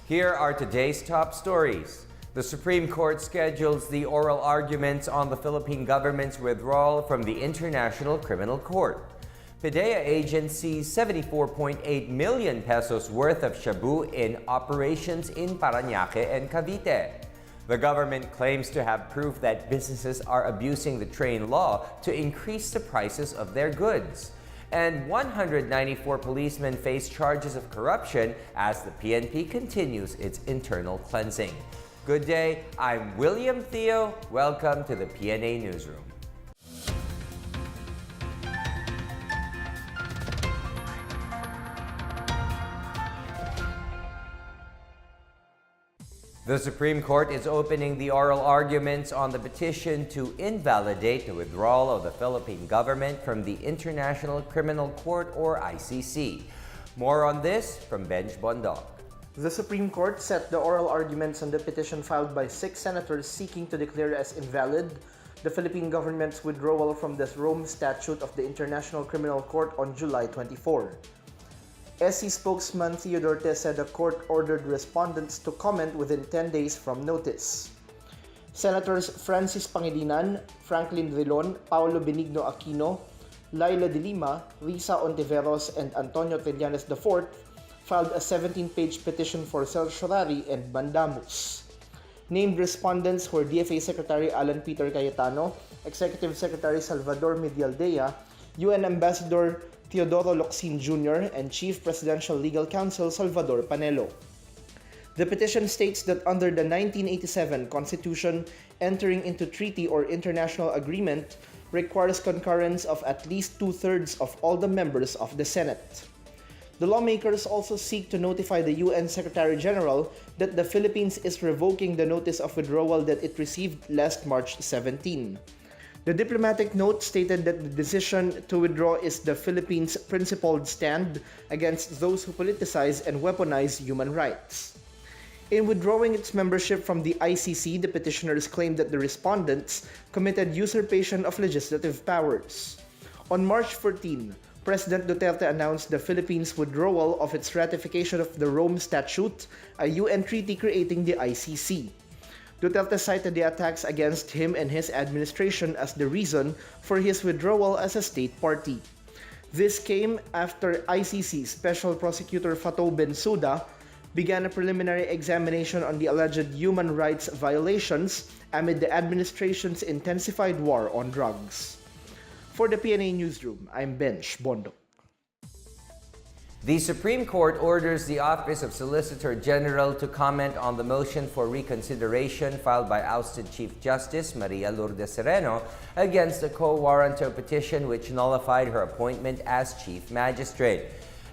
Here are today's top stories. The Supreme Court schedules the oral arguments on the Philippine government's withdrawal from the International Criminal Court. PDEA agents seized 74.8 million pesos worth of shabu in operations in Parañaque and Cavite. The government claims to have proof that businesses are abusing the train law to increase the prices of their goods. And 194 policemen face charges of corruption as the PNP continues its internal cleansing. Good day, I'm William Theo. Welcome to the PNA Newsroom. The Supreme Court is opening the oral arguments on the petition to invalidate the withdrawal of the Philippine government from the International Criminal Court or ICC. More on this from Benj Bondok. The Supreme Court set the oral arguments on the petition filed by 6 senators seeking to declare as invalid the Philippine government's withdrawal from the Rome Statute of the International Criminal Court on July 24. SC spokesman Theodore said the court ordered respondents to comment within 10 days from notice. Senators Francis Pangilinan, Franklin Drilon, Paulo Benigno Aquino, Laila de Lima, Risa Ontiveros, and Antonio Trillanes IV filed a 17-page petition for certiorari and mandamus. Named respondents were DFA Secretary Alan Peter Cayetano, Executive Secretary Salvador Medialdea, UN Ambassador Teodoro Locsin Jr., and Chief Presidential Legal Counsel Salvador Panelo. The petition states that under the 1987 Constitution, entering into treaty or international agreement requires concurrence of at least 2/3 of all the members of the Senate. The lawmakers also seek to notify the UN Secretary-General that the Philippines is revoking the notice of withdrawal that it received last March 17. The diplomatic note stated that the decision to withdraw is the Philippines' principled stand against those who politicize and weaponize human rights. In withdrawing its membership from the ICC, the petitioners claimed that the respondents committed usurpation of legislative powers. On March 14, President Duterte announced the Philippines' withdrawal of its ratification of the Rome Statute, a UN treaty creating the ICC. Duterte cited the attacks against him and his administration as the reason for his withdrawal as a state party. This came after ICC Special Prosecutor Fatou Bensouda began a preliminary examination on the alleged human rights violations amid the administration's intensified war on drugs. For the PNA Newsroom, I'm Benj Bondok. The Supreme Court orders the Office of Solicitor General to comment on the motion for reconsideration filed by ousted Chief Justice Maria Lourdes Sereno against the quo warranto petition which nullified her appointment as Chief Magistrate.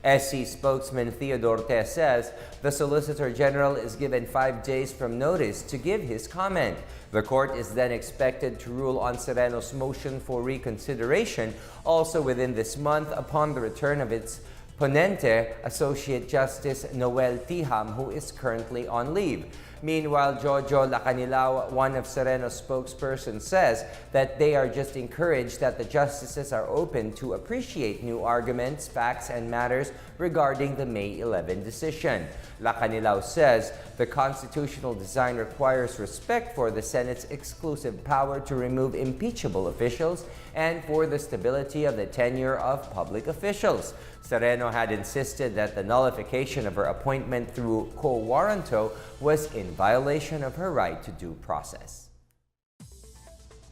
SC spokesman Theodore says the Solicitor General is given 5 days from notice to give his comment. The court is then expected to rule on Sereno's motion for reconsideration also within this month upon the return of its Ponente, Associate Justice Noel Tiham, who is currently on leave. Meanwhile, Jojo Lacanilao, one of Sereno's spokespersons, says that they are just encouraged that the justices are open to appreciate new arguments, facts, and matters regarding the May 11 decision. Lacanilao says the constitutional design requires respect for the Senate's exclusive power to remove impeachable officials and for the stability of the tenure of public officials. Sereno had insisted that the nullification of her appointment through quo warranto was in violation of her right to due process.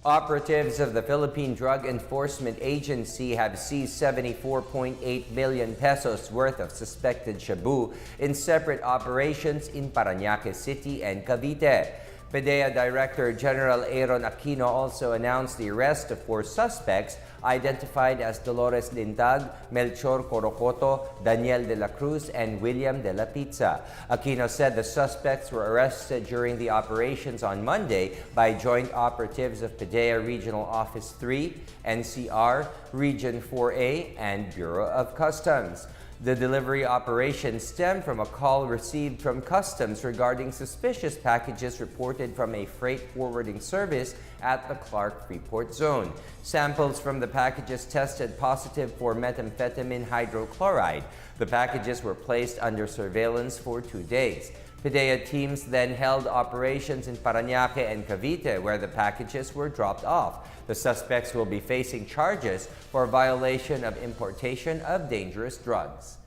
Operatives of the Philippine Drug Enforcement Agency have seized 74.8 million pesos worth of suspected shabu in separate operations in Parañaque City and Cavite. PDEA Director General Aaron Aquino also announced the arrest of 4 suspects identified as Dolores Lintag, Melchor Corocoto, Daniel de la Cruz, and William de la Pizza. Aquino said the suspects were arrested during the operations on Monday by joint operatives of PDEA Regional Office 3, NCR, Region 4A, and Bureau of Customs. The delivery operation stemmed from a call received from Customs regarding suspicious packages reported from a freight forwarding service at the Clark Freeport Zone. Samples from the packages tested positive for methamphetamine hydrochloride. The packages were placed under surveillance for 2 days. PDEA teams then held operations in Parañaque and Cavite, where the packages were dropped off. The suspects will be facing charges for violation of importation of dangerous drugs.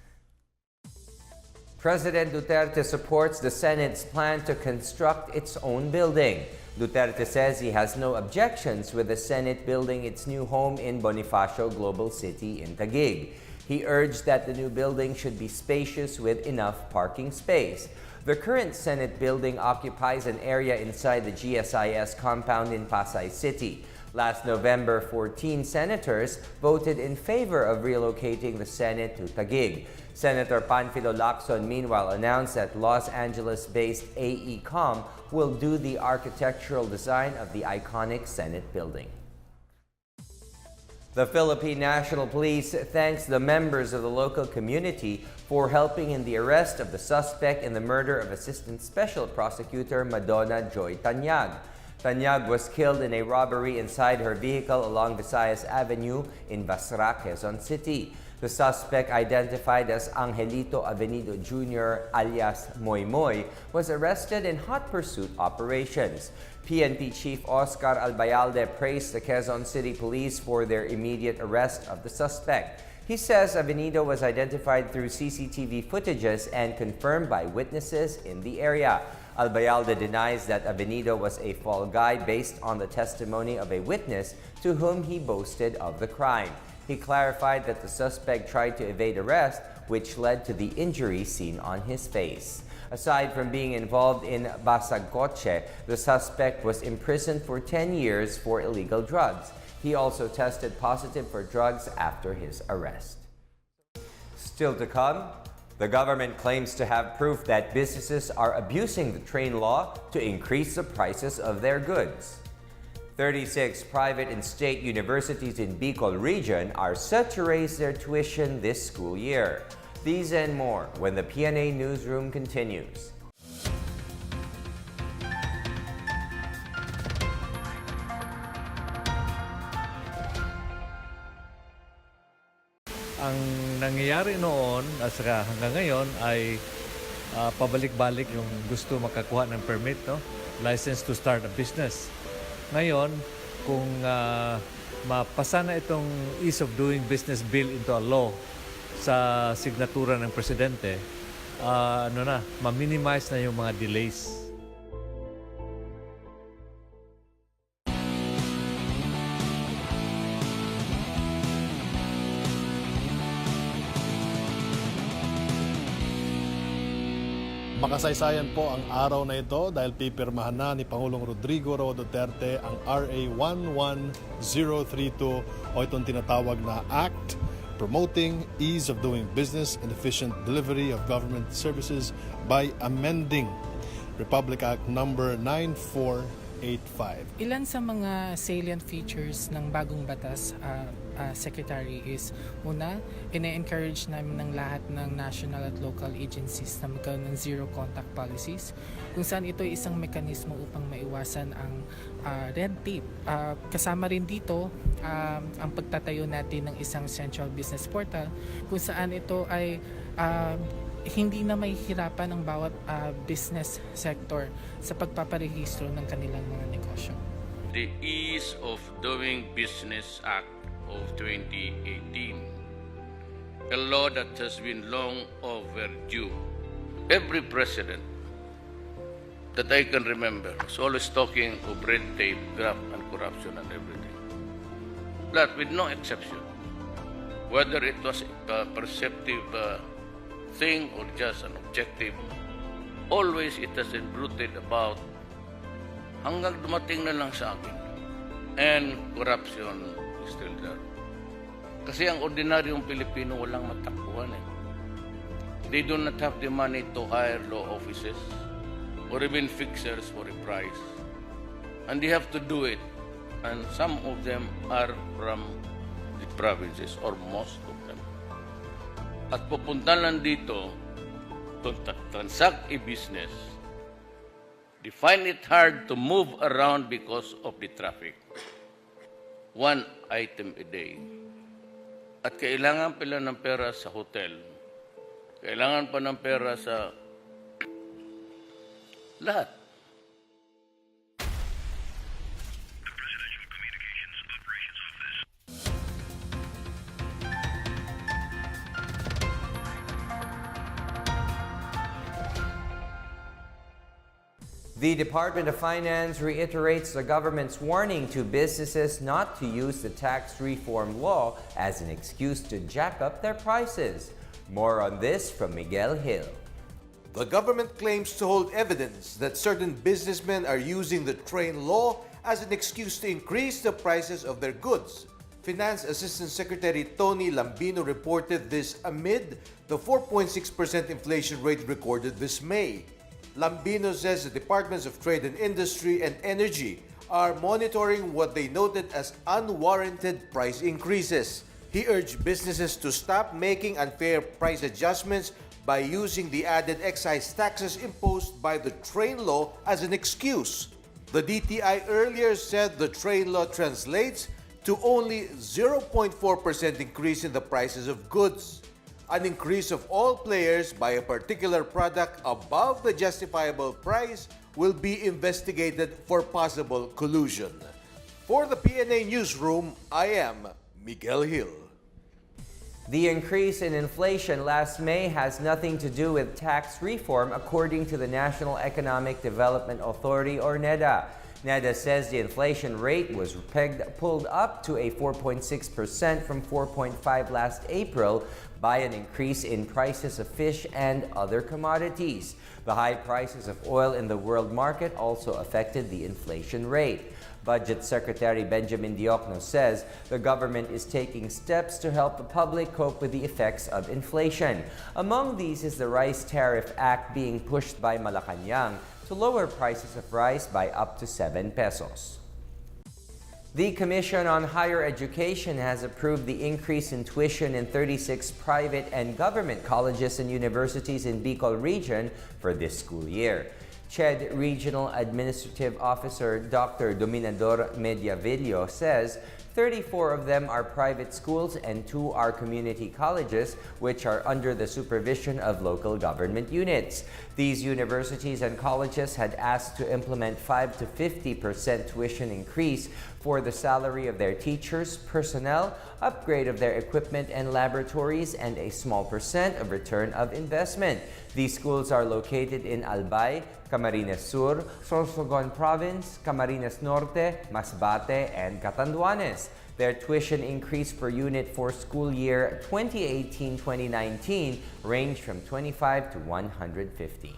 President Duterte supports the Senate's plan to construct its own building. Duterte says he has no objections with the Senate building its new home in Bonifacio Global City in Taguig. He urged that the new building should be spacious with enough parking space. The current Senate building occupies an area inside the GSIS compound in Pasay City. Last November, 14 senators voted in favor of relocating the Senate to Taguig. Senator Panfilo Lacson, meanwhile, announced that Los Angeles-based AECOM will do the architectural design of the iconic Senate building. The Philippine National Police thanks the members of the local community for helping in the arrest of the suspect in the murder of Assistant Special Prosecutor Madonna Joy Tanyag. Tanyag was killed in a robbery inside her vehicle along Visayas Avenue in Basra, Quezon City. The suspect, identified as Angelito Avenido Jr. alias Moy Moy, was arrested in hot pursuit operations. PNP Chief Oscar Albayalde praised the Quezon City Police for their immediate arrest of the suspect. He says Avenido was identified through CCTV footages and confirmed by witnesses in the area. Albayalde denies that Avenido was a fall guy based on the testimony of a witness to whom he boasted of the crime. He clarified that the suspect tried to evade arrest, which led to the injury seen on his face. Aside from being involved in Basagcoche, the suspect was imprisoned for 10 years for illegal drugs. He also tested positive for drugs after his arrest. Still to come, the government claims to have proof that businesses are abusing the train law to increase the prices of their goods. 36 private and state universities in Bicol region are set to raise their tuition this school year. These and more when the PNA Newsroom continues. Ang nangyayari noon at saka hanggang ngayon ay pabalik-balik yung gusto makakuha ng permit, no? License to start a business. Ngayon, kung mapasa na itong Ease of Doing Business Bill into a law sa signatura ng Presidente, ma-minimize na yung mga delays. Makasaysayan po ang araw na ito dahil pipirmahan na ni Pangulong Rodrigo Roa Duterte ang RA 11032 o itong tinatawag na Act Promoting Ease of Doing Business and Efficient Delivery of Government Services by amending Republic Act number 9485. Ilan sa mga salient features ng bagong batas, Secretary, is una, ine-encourage namin ng lahat ng national at local agencies na magkaroon ng zero contact policies kung saan ito ay isang mekanismo upang maiwasan ang red tape. Kasama rin dito ang pagtatayo natin ng isang central business portal kung saan ito ay hindi na may hirapan ang bawat business sector sa pagpaparehistro ng kanilang mga negosyo. The Ease of Doing Business Act of 2018, a law that has been long overdue. Every president that I can remember is always talking of red tape, graft, and corruption and everything. But with no exception, whether it was a perceptive thing or just an objective, always it has been bruited about hanggang dumating na lang sa akin. And corruption is still there. Kasi ang ordinaryong Pilipino walang matakbuhan eh. They do not have the money to hire law offices or even fixers for a price. And they have to do it. And some of them are from the provinces or most of them. At pupunta lang dito to transact a business, they find it hard to move around because of the traffic. One item a day. At kailangan pala ng pera sa hotel. Kailangan pa ng pera sa Lahat. The Department of Finance reiterates the government's warning to businesses not to use the tax reform law as an excuse to jack up their prices. More on this from Miguel Hill. The government claims to hold evidence that certain businessmen are using the train law as an excuse to increase the prices of their goods. Finance Assistant Secretary Tony Lambino reported this amid the 4.6% inflation rate recorded this May. Lambino says the Departments of Trade and Industry and Energy are monitoring what they noted as unwarranted price increases. He urged businesses to stop making unfair price adjustments by using the added excise taxes imposed by the train law as an excuse. The DTI earlier said the train law translates to only 0.4% increase in the prices of goods. An increase of all players by a particular product above the justifiable price will be investigated for possible collusion. For the PNA Newsroom, I am Miguel Hill. The increase in inflation last May has nothing to do with tax reform, according to the National Economic Development Authority, or NEDA. NEDA says the inflation rate was pulled up to a 4.6% from 4.5% last April by an increase in prices of fish and other commodities. The high prices of oil in the world market also affected the inflation rate. Budget Secretary Benjamin Diokno says the government is taking steps to help the public cope with the effects of inflation. Among these is the Rice Tariff Act being pushed by Malacanang to lower prices of rice by up to 7 pesos. The Commission on Higher Education has approved the increase in tuition in 36 private and government colleges and universities in Bicol Region for this school year. CHED Regional Administrative Officer Dr. Dominador Mediavillo says 34 of them are private schools and 2 are community colleges, which are under the supervision of local government units. These universities and colleges had asked to implement 5 to 50% tuition increase for the salary of their teachers, personnel, upgrade of their equipment and laboratories, and a small percent of return of investment. These schools are located in Albay, Camarines Sur, Sorsogon Province, Camarines Norte, Masbate, and Catanduanes. Their tuition increase per unit for school year 2018-2019 ranged from 25 to 150.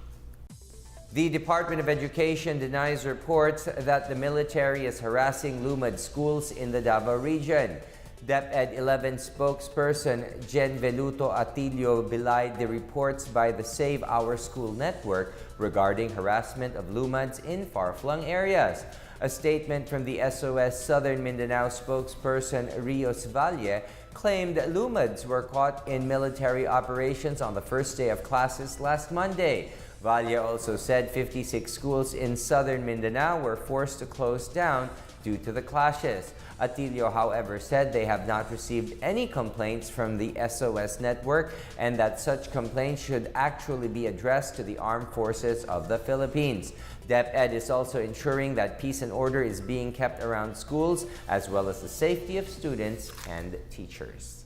The Department of Education denies reports that the military is harassing LUMAD schools in the Davao region. DepEd 11 spokesperson Jen Veluto Atilio belied the reports by the Save Our School network regarding harassment of LUMADs in far-flung areas. A statement from the SOS Southern Mindanao spokesperson Rios Valle claimed that LUMADs were caught in military operations on the first day of classes last Monday. Valle also said 56 schools in southern Mindanao were forced to close down due to the clashes. Atilio, however, said they have not received any complaints from the SOS network and that such complaints should actually be addressed to the Armed Forces of the Philippines. DepEd is also ensuring that peace and order is being kept around schools, as well as the safety of students and teachers.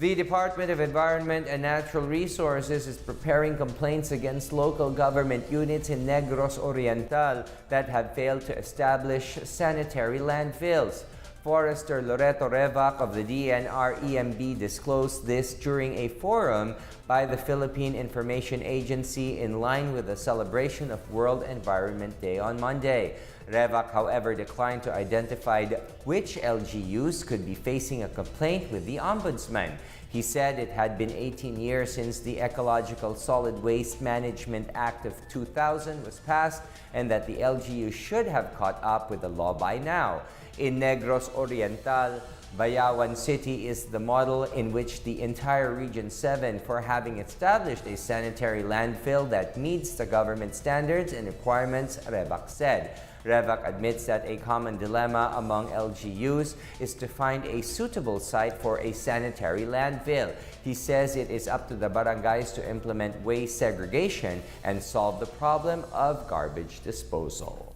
The Department of Environment and Natural Resources is preparing complaints against local government units in Negros Oriental that have failed to establish sanitary landfills. Forester Loreto Revac of the DNR-EMB disclosed this during a forum by the Philippine Information Agency in line with the celebration of World Environment Day on Monday. Revac, however, declined to identify which LGUs could be facing a complaint with the Ombudsman. He said it had been 18 years since the Ecological Solid Waste Management Act of 2000 was passed and that the LGU should have caught up with the law by now. In Negros Oriental, Bayawan City is the model in which the entire Region 7 for having established a sanitary landfill that meets the government standards and requirements, Revac said. Revac admits that a common dilemma among LGUs is to find a suitable site for a sanitary landfill. He says it is up to the barangays to implement waste segregation and solve the problem of garbage disposal.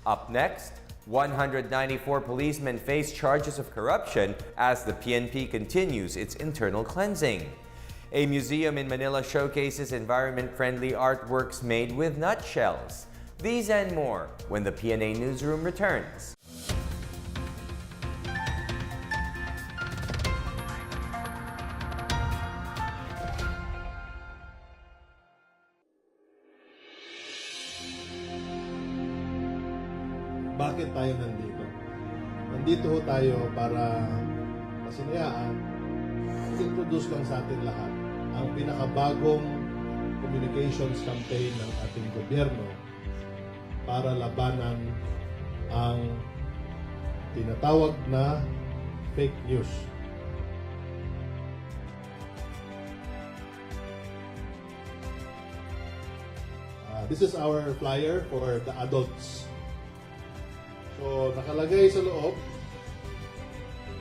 Up next, 194 policemen face charges of corruption as the PNP continues its internal cleansing. A museum in Manila showcases environment-friendly artworks made with nutshells. These and more when the PNA Newsroom returns. Bakit tayo nandito? Nandito ho tayo para pasinayaan, introduce lang sa atin lahat ang pinakabagong communications campaign ng ating gobyerno para labanan ang tinatawag na fake news. This is our flyer for the adults. So, nakalagay sa loob,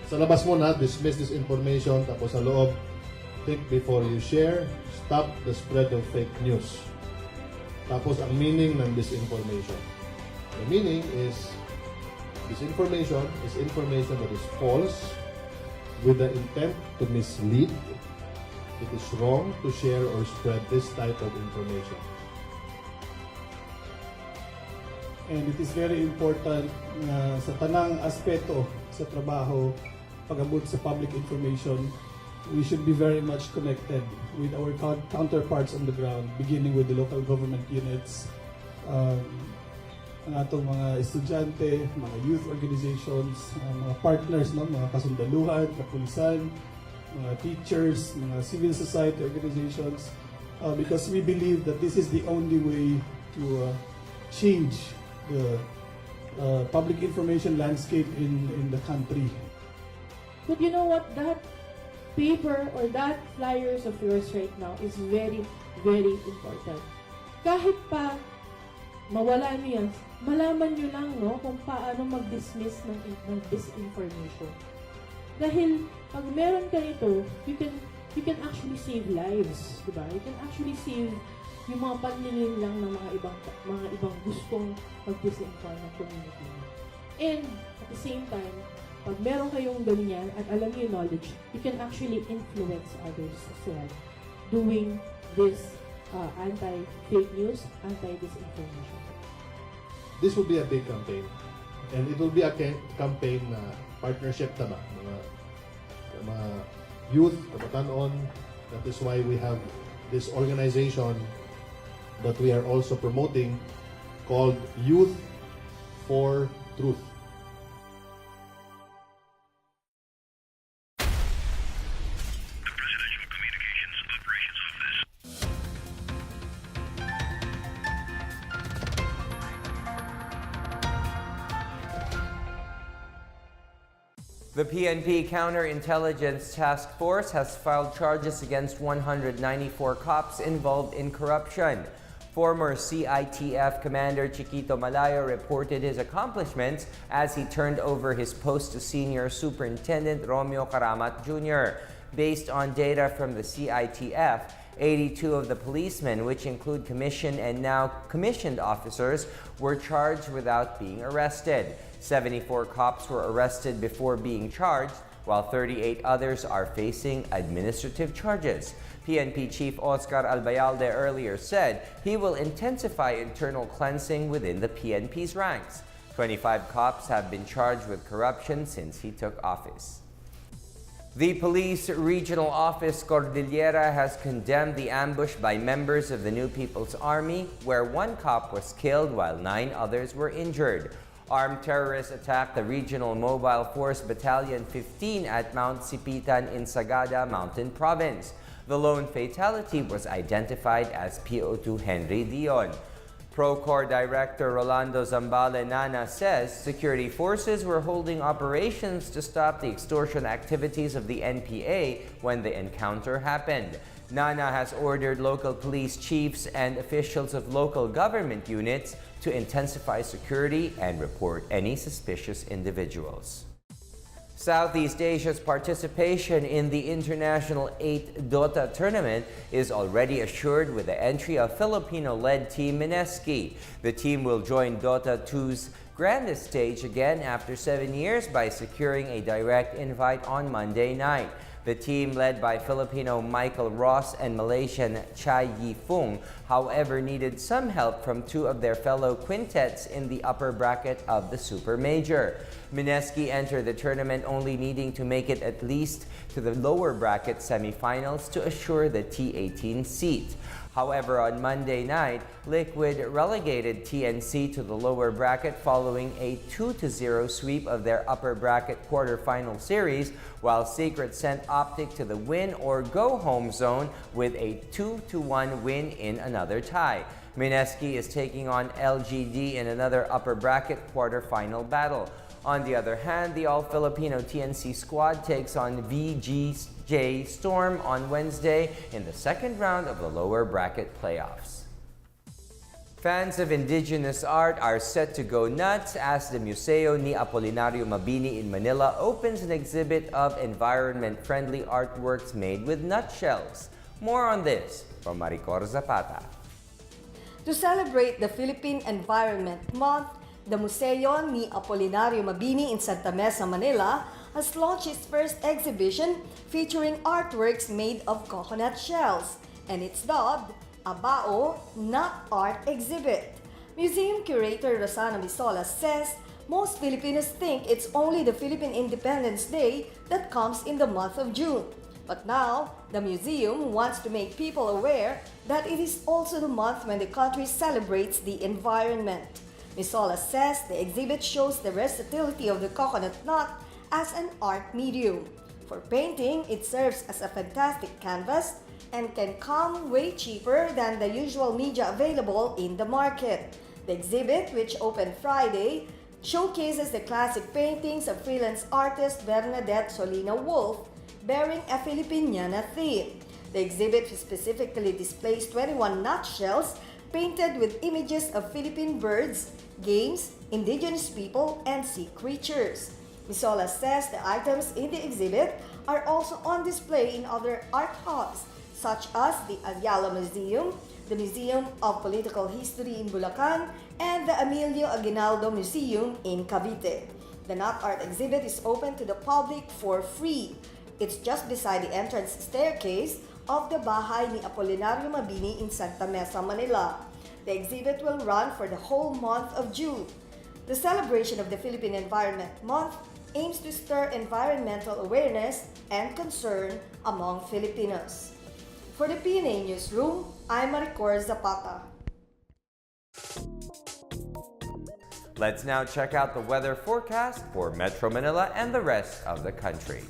sa labas muna, dismiss this information, tapos sa loob, think before you share, stop the spread of fake news. Tapos ang meaning ng disinformation. The meaning is, disinformation is information that is false with the intent to mislead. It is wrong to share or spread this type of information. And it is very important na sa tanang aspeto sa trabaho, pag-abot sa public information, we should be very much connected with our counterparts on the ground, beginning with the local government units, ang atong mga estudyante, mga youth organizations, mga partners, no? Mga kasundaluhan, kapulisan, mga teachers, mga civil society organizations, because we believe that this is the only way to change the public information landscape in the country. But you know what? That paper or that flyers of yours right now is very, very important. Kahit pa mawala niyo yan, malaman nyo lang, no, kung paano mag-dismiss ng disinformation. Dahil pag meron ka nito, you can actually save lives, di ba? You can actually save yung mga panlilin lang ng mga ibang gustong mag-disinform ng community. And at the same time, pag meron kayong ganyan at alam niyo yung knowledge, you can actually influence others as well doing this anti-fake news, anti-disinformation. This will be a big campaign. And it will be a campaign na partnership tama, mga youth, kabatanon. That is why we have this organization that we are also promoting called Youth for Truth. The PNP Counterintelligence Task Force has filed charges against 194 cops involved in corruption. Former CITF Commander Chiquito Malayo reported his accomplishments as he turned over his post to Senior Superintendent Romeo Karamat Jr. Based on data from the CITF, 82 of the policemen, which include commissioned and now commissioned officers, were charged without being arrested. 74 cops were arrested before being charged, while 38 others are facing administrative charges. PNP Chief Oscar Albayalde earlier said he will intensify internal cleansing within the PNP's ranks. 25 cops have been charged with corruption since he took office. The Police Regional Office Cordillera has condemned the ambush by members of the New People's Army, where one cop was killed while 9 others were injured. Armed terrorists attacked the Regional Mobile Force Battalion 15 at Mount Sipitan in Sagada Mountain Province. The lone fatality was identified as PO2 Henry Dion. Procorps Director Rolando Zambale Nana says security forces were holding operations to stop the extortion activities of the NPA when the encounter happened. Nana has ordered local police chiefs and officials of local government units to intensify security and report any suspicious individuals. Southeast Asia's participation in the International 8 Dota tournament is already assured with the entry of Filipino-led team Mineski. The team will join Dota 2's grandest stage again after 7 years by securing a direct invite on Monday night. The team, led by Filipino Michael Ross and Malaysian Chai Yifeng, however, needed some help from two of their fellow quintets in the upper bracket of the Super Major. Mineski entered the tournament only needing to make it at least to the lower bracket semifinals to assure the T18 seat. However, on Monday night, Liquid relegated TNC to the lower bracket following a 2-0 sweep of their upper bracket quarterfinal series, while Secret sent Optic to the win-or-go-home zone with a 2-1 win in another tie. Mineski is taking on LGD in another upper bracket quarterfinal battle. On the other hand, the all-Filipino TNC squad takes on VGJ Storm on Wednesday in the second round of the lower bracket playoffs. Fans of indigenous art are set to go nuts as the Museo ni Apolinario Mabini in Manila opens an exhibit of environment-friendly artworks made with nutshells. More on this from Maricor Zapata. To celebrate the Philippine Environment Month, the Museo ni Apolinario Mabini in Santa Mesa, Manila has launched its first exhibition featuring artworks made of coconut shells, and it's dubbed a Bao Nut Art Exhibit. Museum curator Rosana Misola says most Filipinos think it's only the Philippine Independence Day that comes in the month of June. But now, the museum wants to make people aware that it is also the month when the country celebrates the environment. Misola says the exhibit shows the versatility of the coconut nut as an art medium. For painting, it serves as a fantastic canvas and can come way cheaper than the usual media available in the market. The exhibit, which opened Friday, showcases the classic paintings of freelance artist Bernadette Solina Wolf, bearing a Filipiniana theme. The exhibit specifically displays 21 nutshells painted with images of Philippine birds, games, indigenous people, and sea creatures. Misola says the items in the exhibit are also on display in other art hubs, such as the Ayala Museum, the Museum of Political History in Bulacan, and the Emilio Aguinaldo Museum in Cavite. The Nut Art exhibit is open to the public for free. It's just beside the entrance staircase of the Bahay ni Apolinario Mabini in Santa Mesa, Manila. The exhibit will run for the whole month of June. The celebration of the Philippine Environment Month aims to stir environmental awareness and concern among Filipinos. For the PNA Newsroom, I'm Maricor Zapata. Let's now check out the weather forecast for Metro Manila and the rest of the country.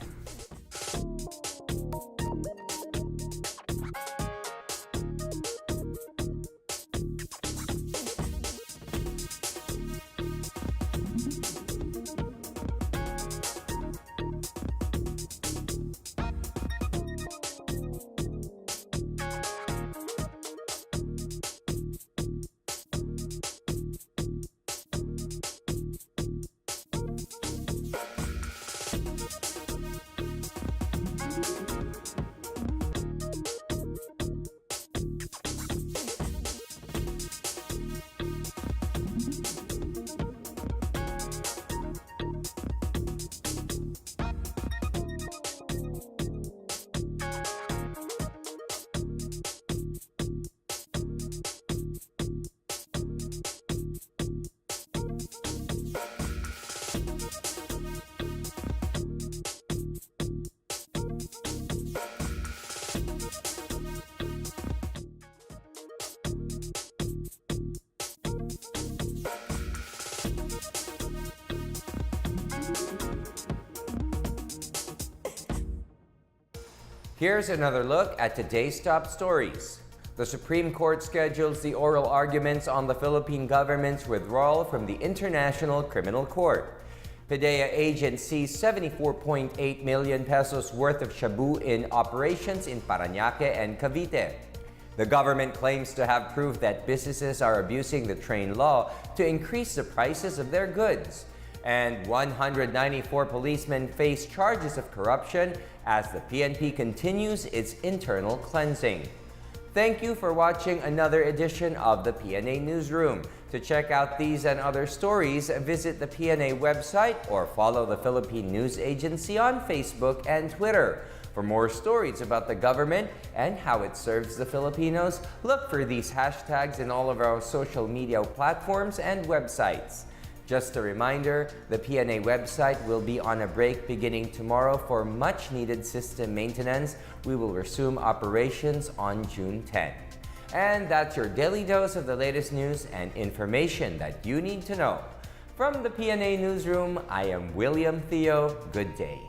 Here's another look at today's top stories. The Supreme Court schedules the oral arguments on the Philippine government's withdrawal from the International Criminal Court. PDEA agents seized 74.8 million pesos worth of shabu in operations in Parañaque and Cavite. The government claims to have proof that businesses are abusing the train law to increase the prices of their goods. And 194 policemen face charges of corruption as the PNP continues its internal cleansing. Thank you for watching another edition of the PNA Newsroom. To check out these and other stories, visit the PNA website or follow the Philippine News Agency on Facebook and Twitter. For more stories about the government and how it serves the Filipinos, look for these hashtags in all of our social media platforms and websites. Just a reminder, the PNA website will be on a break beginning tomorrow for much-needed system maintenance. We will resume operations on June 10. And that's your daily dose of the latest news and information that you need to know. From the PNA Newsroom, I am William Theo. Good day.